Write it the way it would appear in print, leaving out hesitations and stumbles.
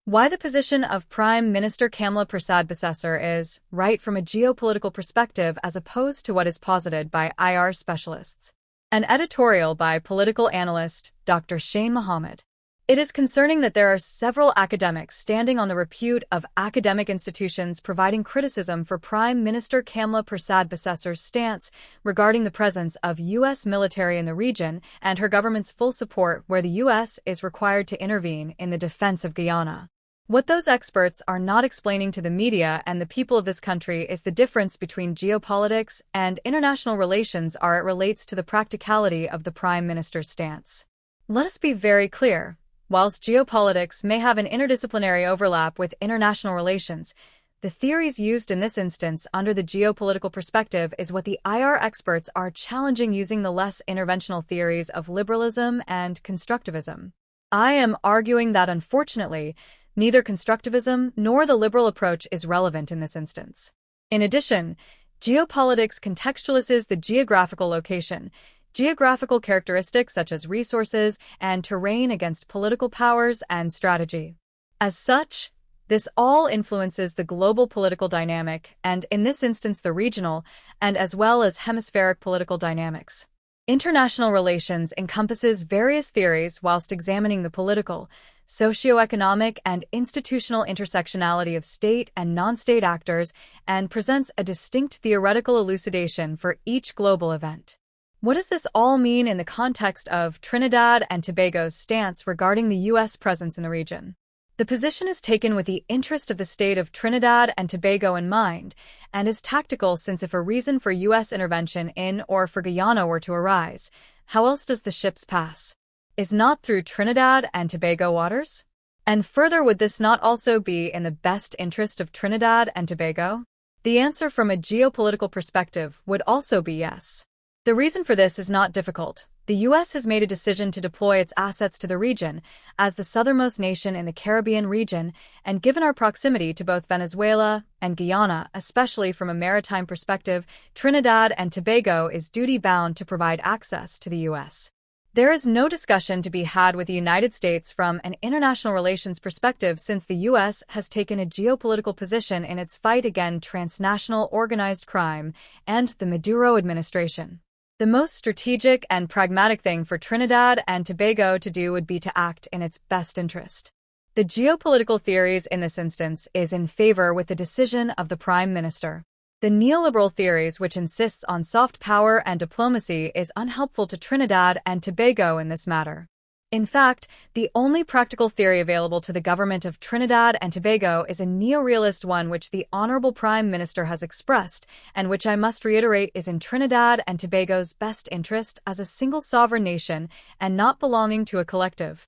Why the position of Prime Minister Kamla Persad Bissessar is right from a geopolitical perspective as opposed to what is posited by IR specialists. An editorial by political analyst Dr. Shane Mohammed. It is concerning that there are several academics standing on the repute of academic institutions providing criticism for Prime Minister Kamla Persad Bissessar's stance regarding the presence of U.S. military in the region and her government's full support where the U.S. is required to intervene in the defense of Guyana. What those experts are not explaining to the media and the people of this country is the difference between geopolitics and international relations as it relates to the practicality of the Prime Minister's stance. Let us be very clear. Whilst geopolitics may have an interdisciplinary overlap with international relations, the theories used in this instance under the geopolitical perspective is what the IR experts are challenging using the less interventional theories of liberalism and constructivism. I am arguing that, unfortunately, neither constructivism nor the liberal approach is relevant in this instance. In addition, geopolitics contextualizes the geographical location, geographical characteristics such as resources and terrain against political powers and strategy. As such, this all influences the global political dynamic and, in this instance, the regional, and as well as hemispheric political dynamics. International relations encompasses various theories whilst examining the political, socioeconomic, and institutional intersectionality of state and non-state actors and presents a distinct theoretical elucidation for each global event. What does this all mean in the context of Trinidad and Tobago's stance regarding the U.S. presence in the region? The position is taken with the interest of the state of Trinidad and Tobago in mind, and is tactical since if a reason for U.S. intervention in or for Guyana were to arise, how else does the ships pass? Is not through Trinidad and Tobago waters? And further, would this not also be in the best interest of Trinidad and Tobago? The answer from a geopolitical perspective would also be yes. The reason for this is not difficult. The U.S. has made a decision to deploy its assets to the region as the southernmost nation in the Caribbean region, and given our proximity to both Venezuela and Guyana, especially from a maritime perspective, Trinidad and Tobago is duty-bound to provide access to the U.S. There is no discussion to be had with the United States from an international relations perspective since the U.S. has taken a geopolitical position in its fight against transnational organized crime and the Maduro administration. The most strategic and pragmatic thing for Trinidad and Tobago to do would be to act in its best interest. The geopolitical theories in this instance is in favor with the decision of the Prime Minister. The neoliberal theories which insists on soft power and diplomacy is unhelpful to Trinidad and Tobago in this matter. In fact, the only practical theory available to the government of Trinidad and Tobago is a neo-realist one which the Honorable Prime Minister has expressed, and which I must reiterate is in Trinidad and Tobago's best interest as a single sovereign nation and not belonging to a collective.